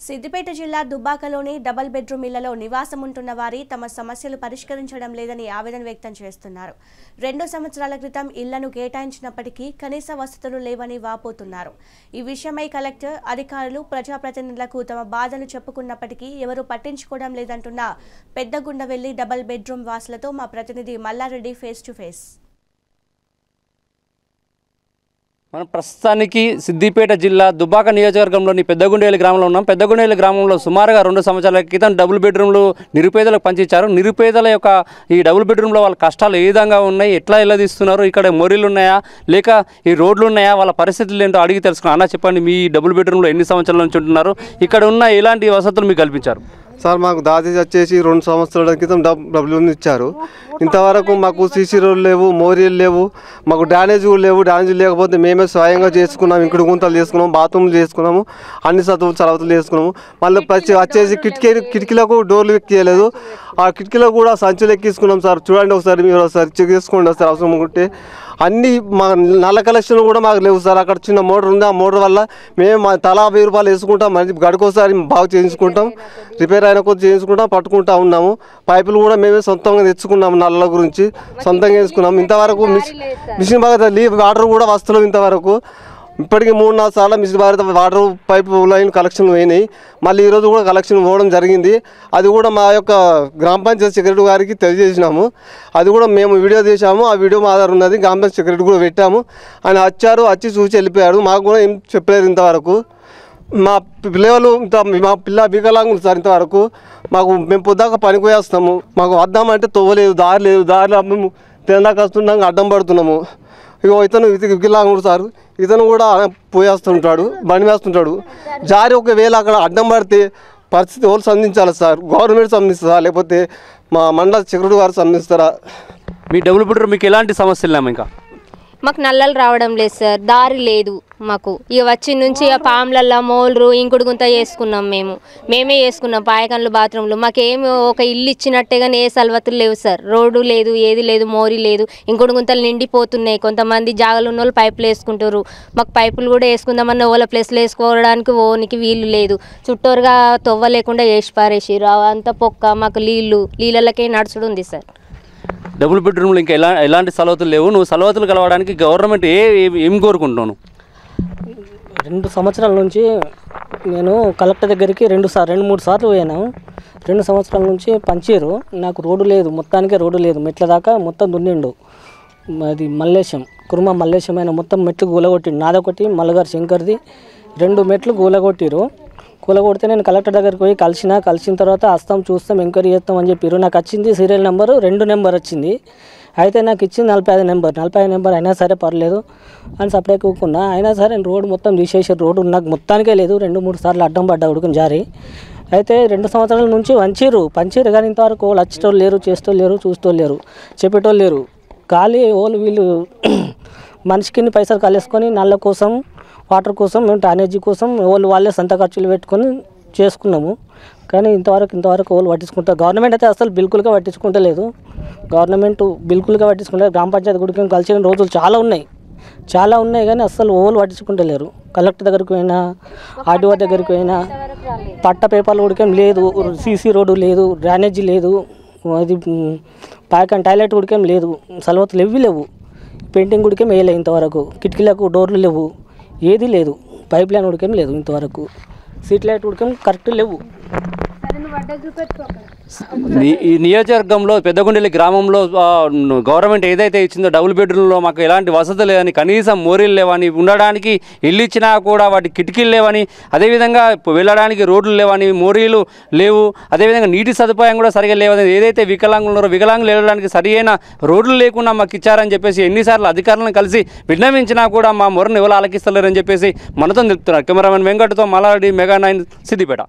సిద్దిపేట జిల్లా దుబ్బాకలోని double bedroom ఇళ్లలో నివాసం ఉంటున్న వారి తమ సమస్యలు పరిష్కరించడం లేదని ఆవేదన వ్యక్తం చేస్తున్నారు. 2 సంవత్సరాల క్రితం ఇళ్లను కేటాయించినప్పటికీ కనీస వసతులు లేవని వాపోతున్నారు. ఈ విషయమై కలెక్టర్, అధికారులు, ప్రజాప్రతినిధులకు తమ బాధలు చెప్పుకున్నప్పటికీ ఎవరూ పట్టించుకోవడం లేదంటున్న పెద్దగుండవెల్లి డబుల్ బెడ్రూమ్ వాసులతో మా ప్రతినిధి మల్లారెడ్డి ఫేస్ టు ఫేస్. మనం ప్రస్తుతానికి సిద్దిపేట జిల్లా దుబ్బాక నియోజకవర్గంలోని పెద్దగుండేలి గ్రామంలో ఉన్నాం. పెద్దగుండేలి గ్రామంలో సుమారుగా 2 సంవత్సరాల క్రితం డబుల్ బెడ్రూమ్లు నిరుపేదలకు పంచిచ్చారు. నిరుపేదల యొక్క ఈ డబుల్ బెడ్రూమ్లో వాళ్ళ కష్టాలు ఏ విధంగా ఉన్నాయి, ఎట్లా తీస్తున్నారు, ఇక్కడ మొరీలు ఉన్నాయా లేక ఈ రోడ్లు ఉన్నాయా, వాళ్ళ పరిస్థితులు ఏంటో అడిగి తెలుసుకున్నాం. అన్న చెప్పండి, మీ డబుల్ బెడ్రూమ్లో ఎన్ని సంవత్సరాల నుంచి ఉంటున్నారు, ఇక్కడ ఉన్న ఎలాంటి వసతులు మీకు కల్పించారు? సార్, మాకు దాది వచ్చేసి 2 సంవత్సరాల క్రితం డబ్బులు ఇచ్చారు. ఇంతవరకు మాకు సీసీ రోడ్లు లేవు, మోరీలు లేవు, మాకు డ్యానేజ్ కూడా లేవు. డ్యానేజ్ లేకపోతే మేమే స్వయంగా చేసుకున్నాము. ఇంకుడు గుంతలు చేసుకున్నాము, బాత్రూమ్లు చేసుకున్నాము, అన్ని చదువులు చేసుకున్నాము. మళ్ళీ వచ్చేసి కిటికీలకు డోర్లు ఎక్కియలేదు. ఆ కిటికీలో కూడా సంచులు ఎక్కించుకున్నాం. సార్ చూడండి ఒకసారి, మీరు ఒకసారి చెక్ చేసుకోండి ఒకసారి అవసరం ఉంటే. అన్నీ మా నల్ల కలెక్షన్లు కూడా మాకు లేవు సార్. అక్కడ చిన్న మోటార్ ఉంది, ఆ మోటార్ వల్ల మేము తలా 1000 రూపాయలు వేసుకుంటాం. మరి గడుకోసారి బాగు చేయించుకుంటాం, రిపేర్ అయిన కొద్ది చేయించుకుంటాం, పట్టుకుంటా ఉన్నాము. పైపులు కూడా మేమే సొంతంగా తెచ్చుకున్నాము, నల్ల గురించి సొంతంగా వేసుకున్నాము. ఇంతవరకు మిషన్ బాగా వాటర్ కూడా వస్తున్నాం. ఇంతవరకు ఇప్పటికీ 3-4 సార్లు మిషన్ భారత వాటర్ పైపు లైన్ కలెక్షన్ పోయినాయి. మళ్ళీ ఈరోజు కూడా కలెక్షన్ పోవడం జరిగింది. అది కూడా మా యొక్క గ్రామ పంచాయతీ సెక్రటరీ గారికి తెలియజేసినాము. అది కూడా మేము వీడియో తీసాము, ఆ వీడియో మా దగ్గర ఉన్నది. గ్రామ పంచాయతీ సెక్రటరీ కూడా పెట్టాము. ఆయన వచ్చి చూసి వెళ్ళిపోయాడు. మాకు కూడా ఏం చెప్పలేదు ఇంతవరకు. మా పిల్లలు మా వికలాంగులు సార్. ఇంతవరకు మేము పొద్దాక పనికి పోయేస్తాము. మాకు వద్దామంటే తవ్వలేదు, దారి లేదు. దారిలో మేము తినడానికి వస్తున్నాక అడ్డం పడుతున్నాము. ఇక ఇతను వికలాంగుడు సార్, ఇతను కూడా పోయేస్తుంటాడు, బండి వేస్తుంటాడు. జారి ఒకవేళ అక్కడ అడ్డం పడితే పరిస్థితి ఎవరు సంధించాలి సార్? గవర్నమెంట్ సంధిస్తారా లేకపోతే మా మండల సెక్రటరీ గారు సంధిస్తారా? మీ డబుల్ బెడ్రూమ్ మీకు ఎలాంటి సమస్యలు లేవు? ఇంకా మాకు నల్లలు రావడం లేదు సార్, దారి లేదు మాకు. ఇక వచ్చి నుంచి పాములల్లో మోల్రు ఇంకుడు గుంత చేసుకున్నాం. మేమే చేసుకున్నాం పాయకన్లు, బాత్రూమ్లు. మాకేమి ఒక ఇల్లు ఇచ్చినట్టే కానీ ఏ సలవతులు లేవు సార్. రోడ్డు లేదు, ఏది లేదు, మోరీ లేదు. ఇంకుడు గుంతలు నిండిపోతున్నాయి. కొంతమంది జాగలు ఉన్న వాళ్ళు పైపులు వేసుకుంటారు. మాకు పైపులు కూడా వేసుకుందామన్న ఓల ప్లేస్లో వేసుకోవడానికి ఓనికి వీలు లేదు. చుట్టూరుగా తొవ్వ లేకుండా వేసి పారేసిరు. అంతా పొక్క, మాకు నీళ్ళకే నడుచుడు ఉంది సార్. డబుల్ బెడ్రూమ్లో ఇంకా ఎలాంటి సలవతులు లేవు. నువ్వు సలవతులు కలవడానికి గవర్నమెంట్ ఏం కోరుకుంటున్నాను? 2 సంవత్సరాల నుంచి నేను కలెక్టర్ దగ్గరికి 2-3 సార్లు పోయాను. 2 సంవత్సరాల నుంచి పంచారు. నాకు రోడ్డు లేదు, మొత్తానికే రోడ్డు లేదు. మెట్ల దాకా మొత్తం దున్నిండు. అది మల్లేశం, కుర్మ మల్లేశం అయినా మొత్తం మెట్లు కూలగొట్టిండు. నాదొకటి, మల్లగారు శంకర్ది 2 మెట్లు కూలగొట్టిరు. కూలగొడితే నేను కలెక్టర్ దగ్గరికి పోయి కలిసిన తర్వాత వస్తాం, చూస్తాం, ఎంక్వైరీ చేస్తాం అని చెప్పారు. నాకు వచ్చింది సీరియల్ నెంబరు 2 నెంబర్ వచ్చింది. అయితే నాకు ఇచ్చింది 45 నెంబర్. అయినా సరే పర్లేదు అని సపరేట్ కూకున్నా. అయినా సరే రోడ్డు మొత్తం తీసేసారు. రోడ్డు నాకు మొత్తానికే లేదు. 2-3 సార్లు అడ్డం పడ్డా ఉడుకుని జారి. అయితే 2 సంవత్సరాల నుంచి పంచారు కానీ ఇంతవరకు వాళ్ళు వచ్చేటోళ్ళు లేరు, చేసేటోళ్ళు లేరు, చూసేటోళ్ళు లేరు, చెప్పేటోళ్ళు లేరు. ఖాళీ వీళ్ళు మనిషికి పైసలు కాలేసుకొని నల్ల కోసం, వాటర్ కోసం, మేము టానేజీ కోసం వాళ్ళే సొంత ఖర్చులు పెట్టుకొని చేసుకున్నాము. కానీ ఇంతవరకు వాళ్ళు పట్టించుకుంటారు. గవర్నమెంట్ అయితే అసలు బిల్కుల్గా పట్టించుకుంటలేదు. గ్రామ పంచాయతీ గుడికి కలిసిన రోజులు చాలా ఉన్నాయి కానీ అసలు పట్టించుకుంటలేరు. కలెక్టర్ దగ్గరికి పోయినా, ఆర్డీఓ దగ్గరికి పోయినా, పట్ట పేపర్లు ఉడికేం లేదు, సీసీ రోడ్డు లేదు, డ్రైనేజీ లేదు, అది పాయకన్ టాయిలెట్ ఉడికేం లేదు, సలవతులు లేవు. పెయింటింగ్ ఉడికేం వేయలేదు ఇంతవరకు. కిటికీలకు డోర్లు లేవు, ఏది లేదు. పైప్ లైన్ ఉడికేం లేదు ఇంతవరకు. సీట్ లైట్ ఉడికేం కరెక్ట్ లేవు. ఈ నియోజకవర్గంలో పెద్దగుండెలి గ్రామంలో గవర్నమెంట్ ఏదైతే ఇచ్చిందో డబుల్ బెడ్రూమ్లో మాకు ఎలాంటి వసతులు లేవని, కనీసం మోరీలు లేవని, ఉండడానికి ఇల్లు ఇచ్చినా కూడా వాటి కిటికీలు లేవని, అదేవిధంగా వెళ్ళడానికి రోడ్లు లేవని, మోరీలు లేవు, అదేవిధంగా నీటి సదుపాయం కూడా సరిగా లేవని, ఏదైతే వికలాంగులు ఉన్నారో వికలాంగులు వెళ్ళడానికి సరైన రోడ్లు లేకుండా మాకు ఇచ్చారని చెప్పేసి ఎన్నిసార్లు అధికారులను కలిసి విన్నవించినా కూడా మా మొరను ఎవరు ఆలకిస్తలేరని చెప్పేసి మనతో తెలుపుతున్నారు. కెమెరామెన్ వెంకట్తో మల్లారెడ్డి, మెగా 9, సిద్దిపేట.